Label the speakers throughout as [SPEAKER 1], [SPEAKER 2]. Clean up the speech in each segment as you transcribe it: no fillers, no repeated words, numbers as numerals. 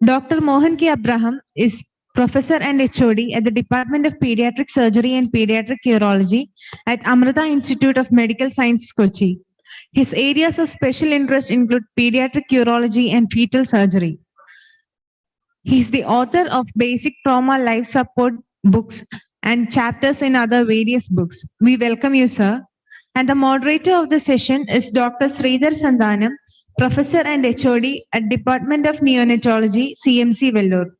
[SPEAKER 1] Dr. Mohan K. Abraham is Professor and HOD at the Department of Pediatric Surgery and Pediatric Urology at Amrita Institute of Medical Sciences, Kochi. His areas of special interest include pediatric urology and fetal surgery. He is the author of Basic Trauma Life Support books and chapters in other various books. We welcome you, sir. And the moderator of the session is Dr. Sridhar Sandhanam, Professor and HOD at Department of Neonatology, CMC, Vellore.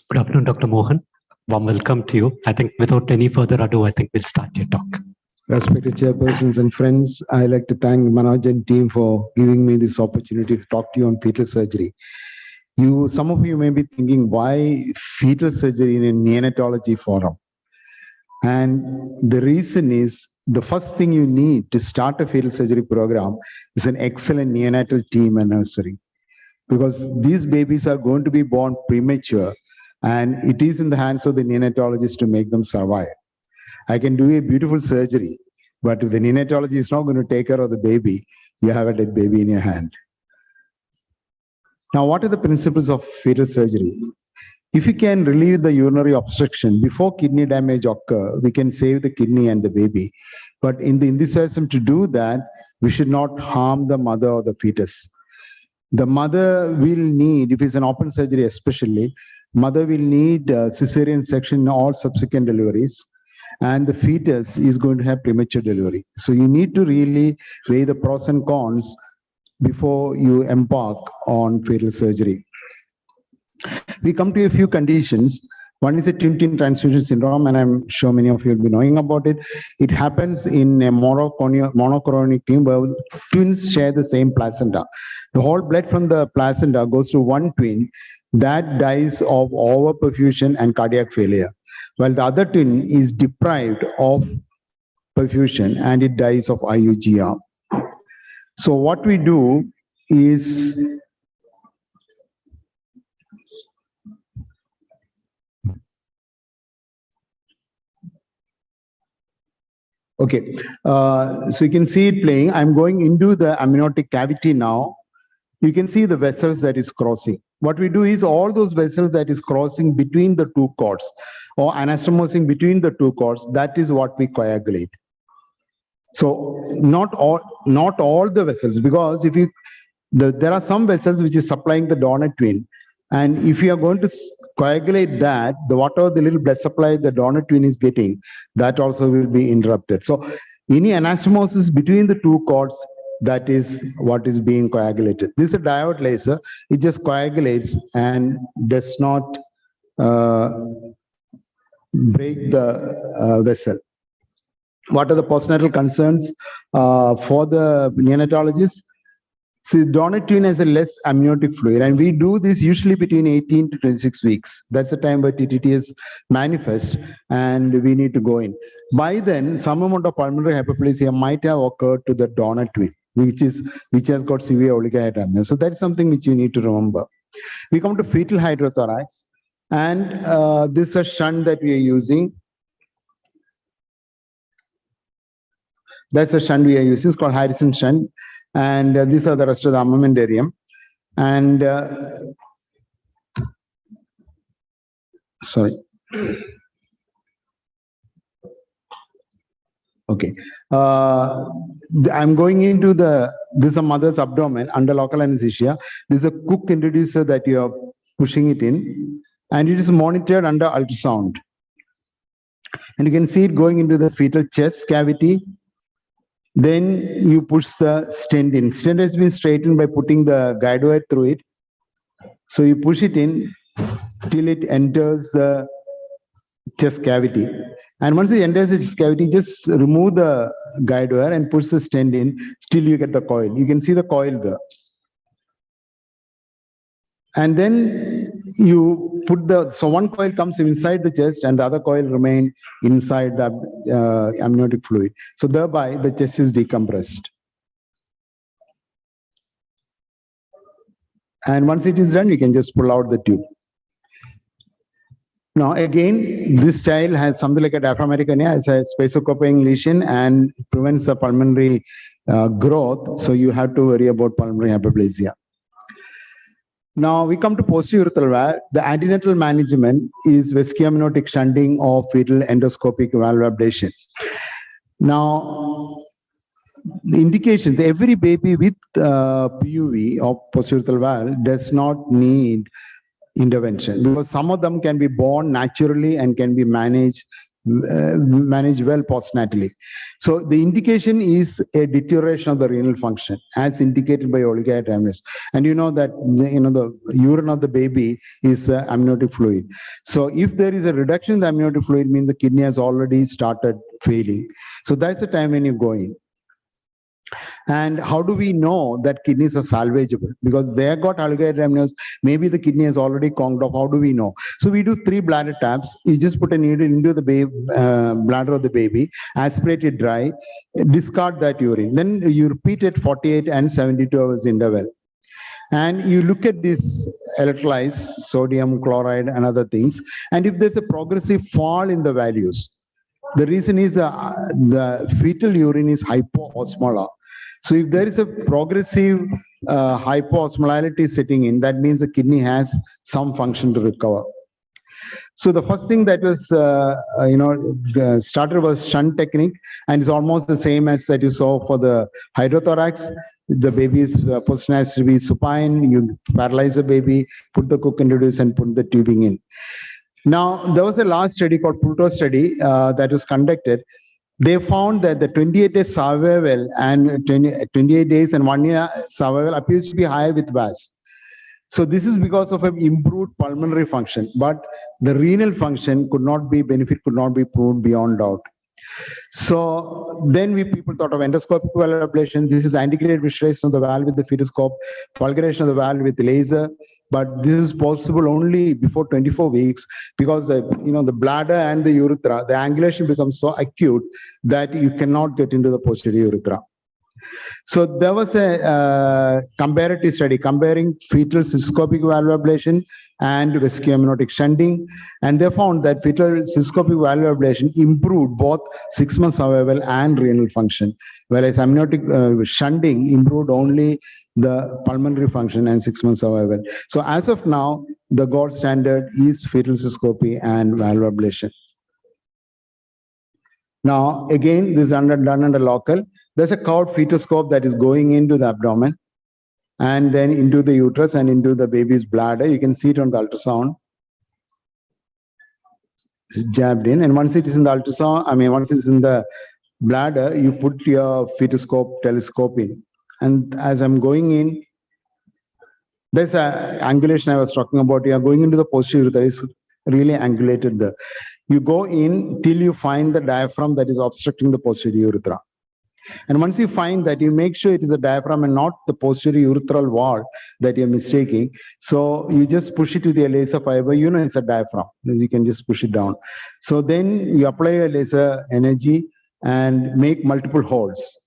[SPEAKER 2] Good afternoon, Dr. Mohan. Warm welcome to you. I think without any further ado, I think we'll start your talk.
[SPEAKER 3] Respected chairpersons and friends, I'd like to thank Manoj and team for giving me this opportunity to talk to you on fetal surgery. Some of you may be thinking, why fetal surgery in a neonatology forum? And the reason is, the first thing you need to start a fetal surgery program is an excellent neonatal team and nursery. Because these babies are going to be born premature, and it is in the hands of the neonatologist to make them survive. I can do a beautiful surgery, but if the neonatologist is not going to take care of the baby, you have a dead baby in your hand. Now, what are the principles of fetal surgery? If you can relieve the urinary obstruction before kidney damage occurs, we can save the kidney and the baby. But in the enthusiasm to do that, we should not harm the mother or the fetus. The mother will need, if it's an open surgery especially, mother will need cesarean section in all subsequent deliveries, and the fetus is going to have premature delivery. So you need to really weigh the pros and cons before you embark on fetal surgery. We come to a few conditions. One is a twin transfusion syndrome, and I'm sure many of you will be knowing about it. It happens in a monochorionic team where twins share the same placenta. The whole blood from the placenta goes to one twin that dies of overperfusion and cardiac failure, while the other twin is deprived of perfusion and it dies of IUGR. So what we do is okay, so you can see it playing. I'm going into the amniotic cavity now. You can see the vessels that is crossing. What we do is all those vessels that is crossing between the two cords or anastomosing between the two cords, that is what we coagulate. So not all the vessels, because if you there are some vessels which is supplying the donor twin, and if you are going to coagulate that, whatever the little blood supply the donor twin is getting, that also will be interrupted. So any anastomosis between the two cords, that is what is being coagulated. This is a diode laser. It just coagulates and does not break the vessel. What are the postnatal concerns for the neonatologist? See, donor twin has a less amniotic fluid, and we do this usually between 18 to 26 weeks. That's the time where TTTS manifest, and we need to go in. By then, some amount of pulmonary hyperplasia might have occurred to the donor twin, which has got severe oligohydramnios. So that's something which you need to remember. We come to fetal hydrothorax, and this is a shunt that we are using. That's a shunt we are using. It's called Harrison shunt. And these are the rest of the armamentarium. And sorry. Okay. I'm going into this is a mother's abdomen under local anesthesia. This is a Cook introducer that you are pushing it in, and it is monitored under ultrasound. And you can see it going into the fetal chest cavity. Then you push the stent in. Stent has been straightened by putting the guide wire through it. So you push it in till it enters the chest cavity. And once it enters the chest cavity, just remove the guide wire and push the stent in till you get the coil. You can see the coil there. And then you put so one coil comes inside the chest and the other coil remain inside the amniotic fluid. So thereby the chest is decompressed. And once it is done, you can just pull out the tube. Now, again, this child has something like a diaphragmatic hernia, as a space-occupying lesion, and prevents the pulmonary growth. So you have to worry about pulmonary hyperplasia. Now we come to posterior urethral valve. The antenatal management is vesicominotic shunting of fetal endoscopic valve ablation. Now, the indications, every baby with PUV of posterior urethral valve does not need intervention, because some of them can be born naturally and can be managed well postnatally. So the indication is a deterioration of the renal function as indicated by oligohydramnios. And you know that the urine of the baby is amniotic fluid. So if there is a reduction in the amniotic fluid, means the kidney has already started failing. So that's the time when you go in. And how do we know that kidneys are salvageable? Because they have got oligohydramnios, maybe the kidney has already conked off. How do we know? So we do 3 bladder taps. You just put a needle into the bladder of the baby, aspirate it dry, discard that urine. Then you repeat it 48 and 72 hours interval. And you look at these electrolytes, sodium, chloride, and other things. And if there's a progressive fall in the values, the reason is the fetal urine is hypoosmolar. So if there is a progressive hypoosmolality setting in, that means the kidney has some function to recover. So the first thing that was started was shunt technique, and it's almost the same as that you saw for the hydrothorax. The baby's position has to be supine. You paralyze the baby, put the cook introduce, and put the tubing in. Now, there was a last study called Pluto study that was conducted. They found that the 28 days survival and 28 days and 1 year survival appears to be higher with VAS. So this is because of an improved pulmonary function, but the renal function could not be proved beyond doubt. So then people thought of endoscopic valve ablation. This is antegrade visualization of the valve with the fetoscope, fulguration of the valve with laser. But this is possible only before 24 weeks, because the bladder and the urethra, the angulation becomes so acute that you cannot get into the posterior urethra. So there was a comparative study comparing fetal cystoscopic valve ablation and vesicominotic shunting, and they found that fetal cystoscopic valve ablation improved both 6-month survival and renal function, whereas amniotic shunting improved only the pulmonary function and 6-month survival. So as of now, the gold standard is fetal cystoscopy and valve ablation. Now, again, this is done under local. There's a curved fetoscope that is going into the abdomen and then into the uterus and into the baby's bladder. You can see it on the ultrasound. It's jabbed in, and once it is in the ultrasound, once it's in the bladder, you put your fetoscope telescope in. And as I'm going in, there's an angulation I was talking about. You are going into the posterior urethra. It's really angulated there. You go in till you find the diaphragm that is obstructing the posterior urethra. And once you find that, you make sure it is a diaphragm and not the posterior urethral wall that you're mistaking. So you just push it with a laser fiber. It's a diaphragm. You can just push it down. So then you apply a laser energy and make multiple holes.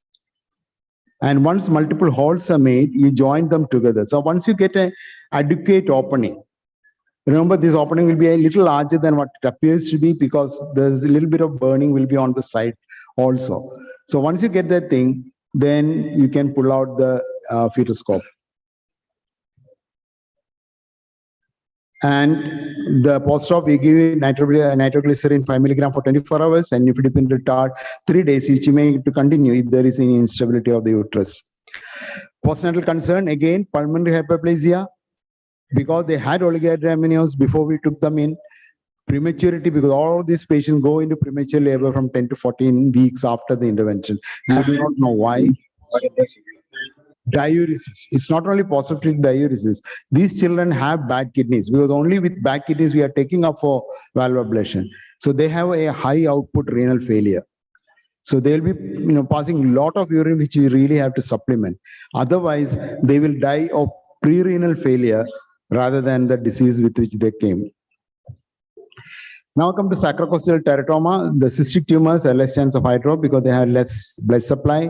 [SPEAKER 3] And once multiple holes are made, you join them together. So once you get an adequate opening, remember this opening will be a little larger than what it appears to be, because there's a little bit of burning will be on the side also. So once you get that thing, then you can pull out the fetoscope. And the post-op, we give you nitroglycerin 5 milligram for 24 hours and nifedipine retard 3 days, which you may to continue if there is any instability of the uterus. Postnatal concern, again, pulmonary hyperplasia, because they had oligohydramnios before we took them in. Prematurity, because all of these patients go into premature labor from 10 to 14 weeks after the intervention. I do not know why. Diuresis. It's not only positive diuresis. These children have bad kidneys, because only with bad kidneys we are taking up for valve ablation. So they have a high output renal failure. So they'll be passing a lot of urine, which we really have to supplement. Otherwise, they will die of pre-renal failure rather than the disease with which they came. Now come to sacrococcygeal teratoma. The cystic tumors are less chance of hydro because they have less blood supply.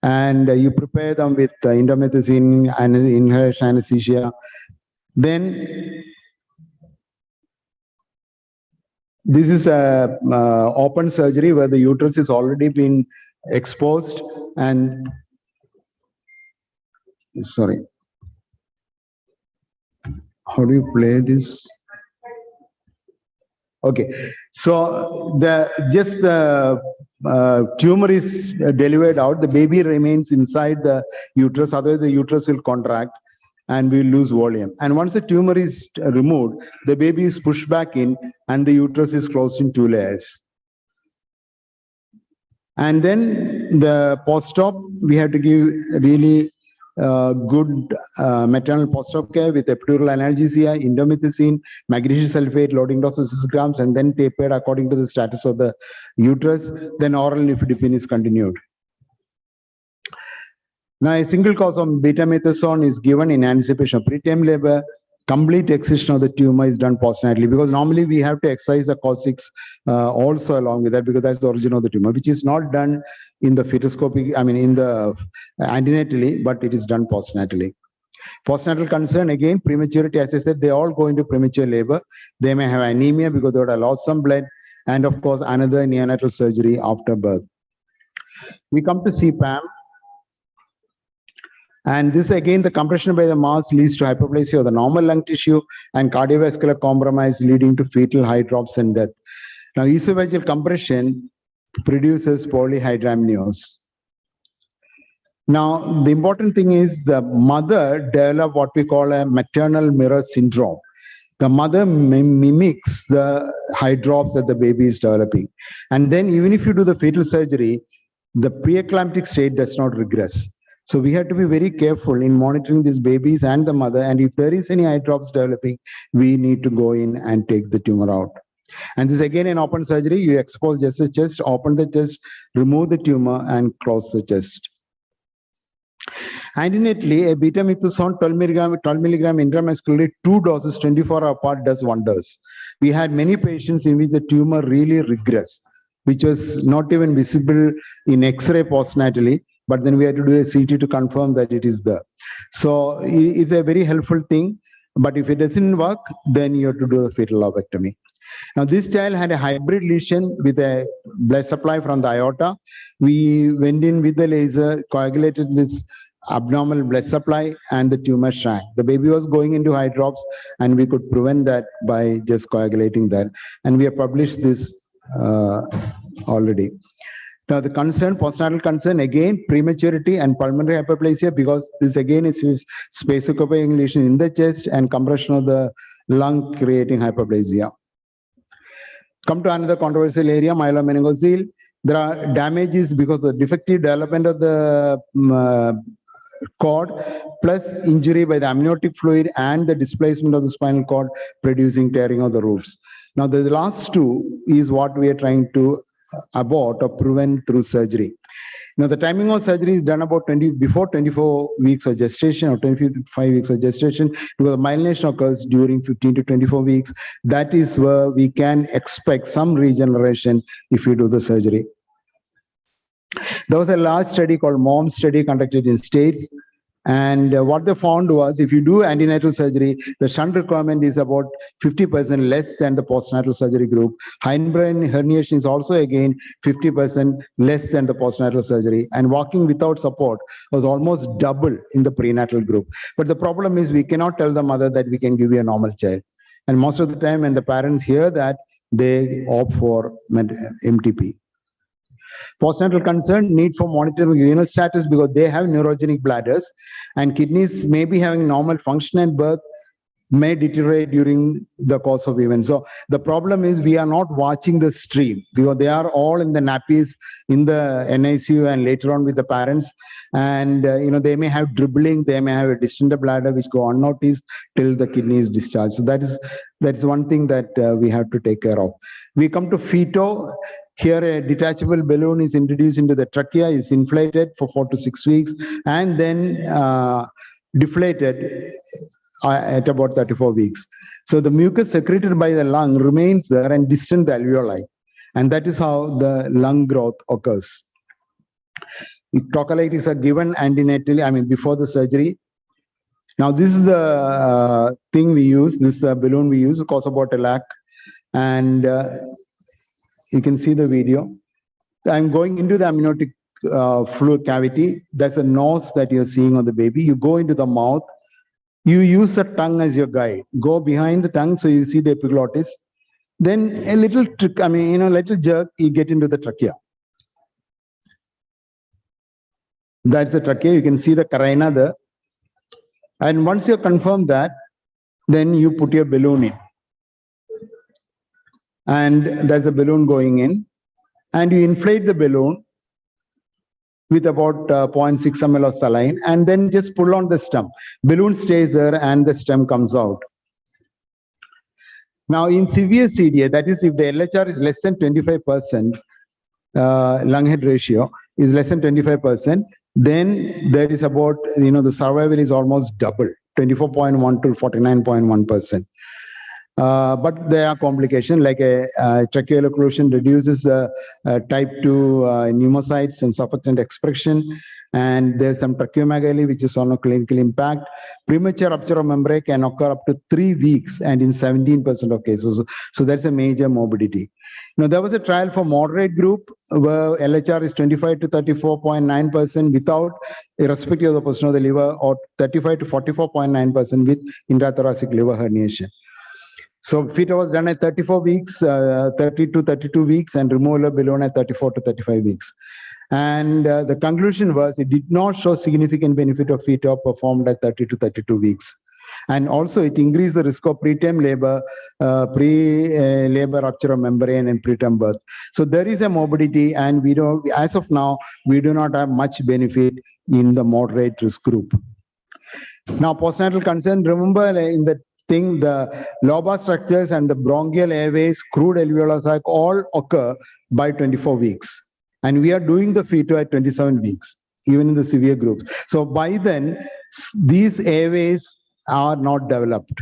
[SPEAKER 3] and you prepare them with indomethacin and inhalation anesthesia. Then this is a open surgery where the uterus is already been exposed, and sorry, how do you play this? Okay, so the tumor is delivered out. The baby remains inside the uterus. Otherwise, the uterus will contract and we lose volume. And once the tumor is removed, the baby is pushed back in, and the uterus is closed in 2 layers. And then the post-op, we have to give really good maternal post-op care with epidural analgesia, indomethacin, magnesium sulfate, loading dose of 6 grams, and then tapered according to the status of the uterus. Then oral nifedipine is continued. Now, a single course of betamethasone is given in anticipation of preterm labor. Complete excision of the tumor is done postnatally, because normally we have to excise the coccyx also along with that, because that's the origin of the tumor, which is not done in the fetoscopic, in the antenatally, but it is done postnatally. Postnatal concern, again, prematurity, as I said, they all go into premature labor. They may have anemia because they would have lost some blood, and of course, another neonatal surgery after birth. We come to CPAM. And this again, the compression by the mass leads to hyperplasia of the normal lung tissue and cardiovascular compromise, leading to fetal hydrops and death. Now, esophageal compression produces polyhydramnios. Now, the important thing is the mother develops what we call a maternal mirror syndrome. The mother mimics the hydrops that the baby is developing. And then even if you do the fetal surgery, the preeclamptic state does not regress. So we have to be very careful in monitoring these babies and the mother. And if there is any eye drops developing, we need to go in and take the tumor out. And this again in open surgery, you expose just the chest, open the chest, remove the tumor, and close the chest. Antenatally, a betamethasone 12 milligram intramuscularly, 2 doses 24 hours apart does wonders. We had many patients in which the tumor really regressed, which was not even visible in X-ray postnatally. But then we had to do a CT to confirm that it is there. So it's a very helpful thing. But if it doesn't work, then you have to do a fetal lobectomy. Now, this child had a hybrid lesion with a blood supply from the aorta. We went in with the laser, coagulated this abnormal blood supply, and the tumor shrank. The baby was going into eye drops, and we could prevent that by just coagulating that. And we have published this already. Now, the concern, postnatal concern, again, prematurity and pulmonary hyperplasia, because this again is space-occupying lesion in the chest and compression of the lung creating hyperplasia. Come to another controversial area, myelomeningocele. There are damages because of the defective development of the cord, plus injury by the amniotic fluid and the displacement of the spinal cord, producing tearing of the roots. Now, the last two is what we are trying to abort or prevent through surgery. Now, the timing of surgery is done about before 24 weeks of gestation or 25 weeks of gestation, because myelination occurs during 15 to 24 weeks. That is where we can expect some regeneration if we do the surgery. There was a large study called MOM study conducted in States. And what they found was, if you do antenatal surgery, the shunt requirement is about 50% less than the postnatal surgery group. Hindbrain herniation is also again 50% less than the postnatal surgery. And walking without support was almost double in the prenatal group. But the problem is we cannot tell the mother that we can give you a normal child. And most of the time when the parents hear that, they opt for MTP. Postnatal concern, need for monitoring renal status because they have neurogenic bladders, and kidneys may be having normal function at birth, may deteriorate during the course of events. So the problem is we are not watching the stream because they are all in the nappies in the NICU and later on with the parents. And they may have dribbling, they may have a distended bladder which go unnoticed till the kidney is discharged. So that is one thing that we have to take care of. We come to fetal. Here, a detachable balloon is introduced into the trachea, is inflated for 4 to 6 weeks, and then deflated at about 34 weeks. So the mucus secreted by the lung remains there and distends the alveoli. And that is how the lung growth occurs. Tocolytes are given antenatally, I mean, before the surgery. Now, this is the thing we use, this balloon we use, costs about $1 lakh. And you can see the video. I'm going into the amniotic fluid cavity. That's a nose that you're seeing on the baby. You go into the mouth. You use the tongue as your guide. Go behind the tongue so you see the epiglottis. Then a little trick, I mean, little jerk, you get into the trachea. That's the trachea. You can see the carina there. And once you confirm that, then you put your balloon in. And there's a balloon going in. And you inflate the balloon with about 0.6 ml of saline, and then just pull on the stem. Balloon stays there and the stem comes out. Now, in severe CDA, that is if the LHR is less than 25%, lung head ratio is less than 25%, then there is about, the survival is almost double, 24.1 to 49.1%. But there are complications like a tracheal occlusion reduces type 2 pneumocytes and surfactant expression. And there's some tracheomegaly, which is on a clinical impact. Premature rupture of membrane can occur up to 3 weeks and in 17% of cases. So that's a major morbidity. Now, there was a trial for moderate group where LHR is 25 to 34.9% without, irrespective of the position of the liver, or 35 to 44.9% with intrathoracic liver herniation. So Fetal was done at 34 weeks, 30 to 32 weeks, and removal of balloon at 34 to 35 weeks. And the conclusion was it did not show significant benefit of Fetal performed at 30 to 32 weeks. And also it increased the risk of preterm labor, pre-labor rupture of membrane, and preterm birth. So there is a morbidity, and we don't, as of now, we do not have much benefit in the moderate risk group. Now, postnatal concern, remember in the thing, the lobar structures and the bronchial airways, crude alveolar sac all occur by 24 weeks. And we are doing the Fetal at 27 weeks, even in the severe groups. So by then, these airways are not developed.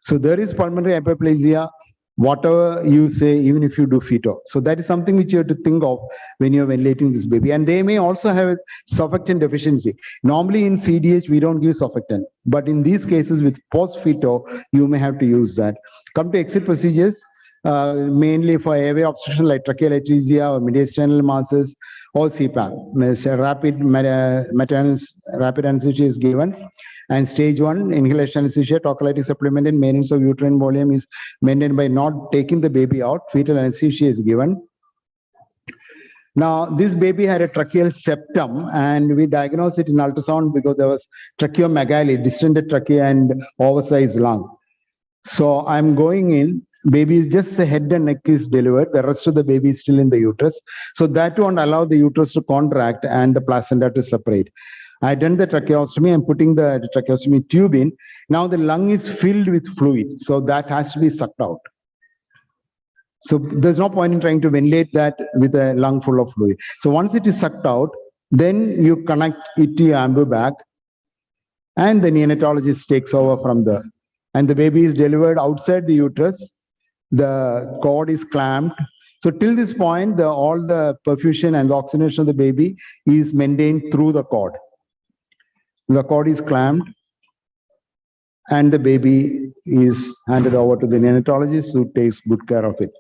[SPEAKER 3] So there is pulmonary hyperplasia, whatever you say, even if you do Fetal. So that is something which you have to think of when you're ventilating this baby. And they may also have a surfactant deficiency. Normally in CDH, we don't give surfactant. But in these cases with post-Fetal, you may have to use that. Come to exit procedures. Mainly for airway obstruction like tracheal atresia or mediastinal masses or CPAP. Rapid anesthesia is given. And stage 1, inhalation anesthesia, tocolytic supplemented, maintenance of uterine volume is maintained by not taking the baby out. Fetal anesthesia is given. Now, this baby had a tracheal septum, and we diagnosed it in ultrasound because there was tracheomegaly, distended trachea and oversized lung. So I'm going in, baby is just the head and neck is delivered, the rest of the baby is still in the uterus. So that won't allow the uterus to contract and the placenta to separate. I done the tracheostomy, I'm putting the tracheostomy tube in. Now the lung is filled with fluid, so that has to be sucked out. So there's no point in trying to ventilate that with a lung full of fluid. So once it is sucked out, then you connect it to your ambu bag, and the neonatologist takes over from there. And the baby is delivered outside the uterus. The cord is clamped. So till this point, all the perfusion and the oxygenation of the baby is maintained through the cord. The cord is clamped, and the baby is handed over to the neonatologist who takes good care of it.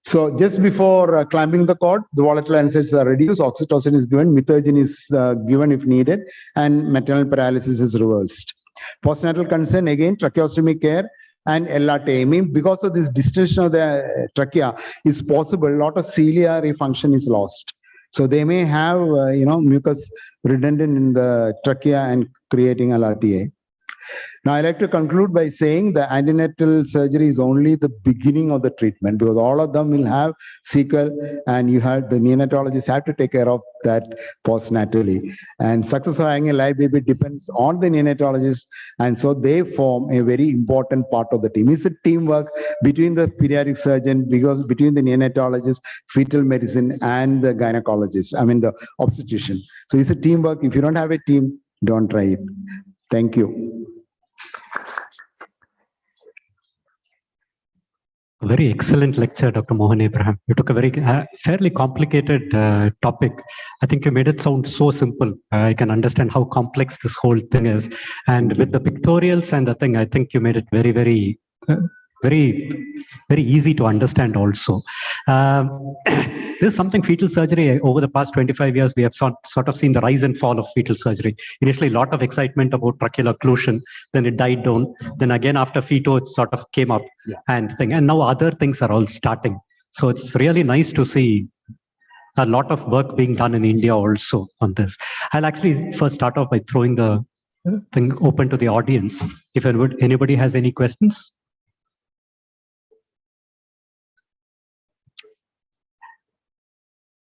[SPEAKER 3] So just before clamping the cord, the volatile anesthetics are reduced, oxytocin is given, methogen is given if needed, and maternal paralysis is reversed. Postnatal concern, again, tracheostomy care and LRT. I mean, because of this distension of the trachea, is possible a lot of ciliary function is lost. So they may have, mucus redundant in the trachea and creating LRTA. Now, I like to conclude by saying the antenatal surgery is only the beginning of the treatment, because all of them will have sequel, and the neonatologists have to take care of that postnatally. And success of having a live baby depends on the neonatologists, and so they form a very important part of the team. It's a teamwork between the pediatric surgeon, because between the neonatologist, fetal medicine, and the gynecologist, the obstetrician. So it's a teamwork. If you don't have a team, don't try it. Thank you.
[SPEAKER 2] Very excellent lecture, Dr. Mohan Abraham. You took a very fairly complicated topic. I think you made it sound so simple. I can understand how complex this whole thing is. And with the pictorials and the thing, I think you made it very, very, very easy to understand also. This is something fetal surgery, over the past 25 years, we have sort of seen the rise and fall of fetal surgery. Initially, a lot of excitement about tracheal occlusion, then it died down. Then again, after feto, it sort of came up and now other things are all starting. So it's really nice to see a lot of work being done in India also on this. I'll actually first start off by throwing the thing open to the audience. If anybody has any questions.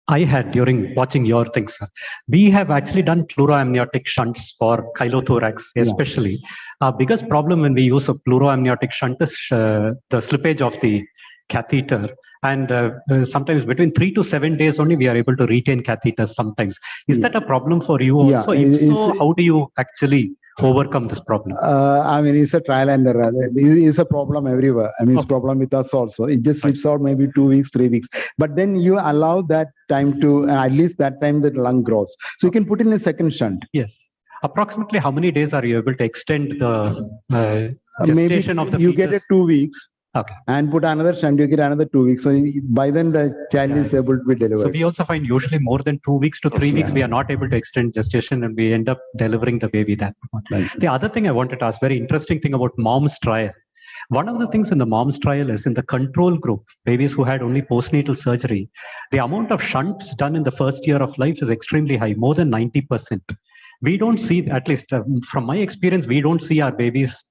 [SPEAKER 2] I had during watching your things, sir. We have actually done pleuroamniotic shunts for chylothorax, especially. Our biggest problem when we use a pleuroamniotic shunt is the slippage of the catheter. And sometimes between 3 to 7 days only we are able to retain catheters sometimes. Is that a problem for you also? If so, how do you actually overcome this problem?
[SPEAKER 3] I mean, it's a trial and error. It's a problem everywhere. I mean, it's a problem with us also. It just slips out maybe 2 weeks, 3 weeks. But then you allow that time to, at least that time the lung grows. So you can put in a second shunt.
[SPEAKER 2] Yes. Approximately how many days are you able to extend the gestation of the
[SPEAKER 3] you
[SPEAKER 2] fetus?
[SPEAKER 3] get 2 weeks.
[SPEAKER 2] Okay.
[SPEAKER 3] And put another shunt, you get another 2 weeks. So by then the child is able to be delivered.
[SPEAKER 2] So we also find usually more than 2 weeks to 3 weeks, we are not able to extend gestation and we end up delivering the baby that much. The other thing I wanted to ask, very interesting thing about mom's trial. One of the things in the mom's trial is in the control group, babies who had only postnatal surgery, the amount of shunts done in the first year of life is extremely high, more than 90%. We don't see, at least from my experience, we don't see our babies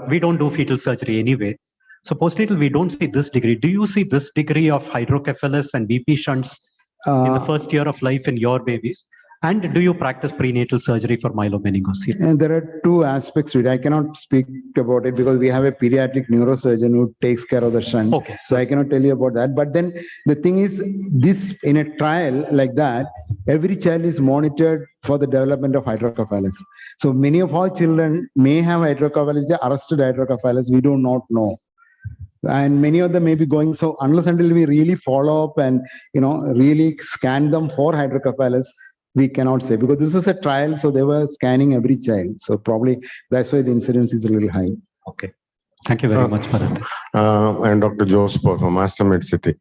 [SPEAKER 2] we don't do fetal surgery anyway. So postnatal, we don't see this degree. Do you see this degree of hydrocephalus and BP shunts in the first year of life in your babies? And do you practice prenatal surgery for myelomeningocele?
[SPEAKER 3] And there are two aspects to it. I cannot speak about it because we have a pediatric neurosurgeon who takes care of the shunt.
[SPEAKER 2] Okay.
[SPEAKER 3] So I cannot tell you about that. But then the thing is, this in a trial like that, every child is monitored for the development of hydrocephalus. So many of our children may have hydrocephalus, arrested hydrocephalus, we do not know. And many of them may be going, so unless until we really follow up and really scan them for hydrocephalus, we cannot say, because this is a trial, so they were scanning every child. So probably that's why the incidence is really high.
[SPEAKER 2] Okay. Thank you very much for that.
[SPEAKER 4] I'm Dr. Joseph from Mastermed City.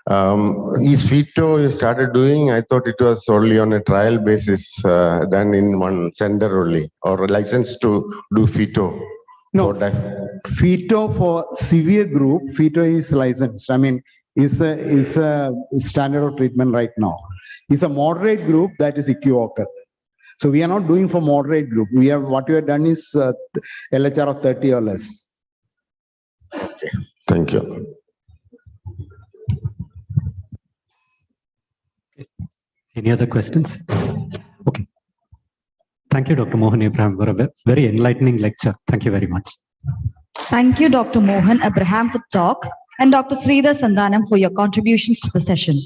[SPEAKER 4] Is Feto you started doing? I thought it was only on a trial basis done in one center only, or licensed to do Feto.
[SPEAKER 3] No, Feto for severe group, Feto is licensed. I mean, is a standard of treatment right now. It's a moderate group that is equivocal. So we are not doing for moderate group. What we have done is LHR of 30 or less.
[SPEAKER 4] Okay, thank you.
[SPEAKER 2] Any other questions? Okay. Thank you, Dr. Mohan Abraham, for a very enlightening lecture. Thank you very much.
[SPEAKER 5] Thank you, Dr. Mohan Abraham, for the talk, and Dr. Sridhar Sandhanam for your contributions to the session.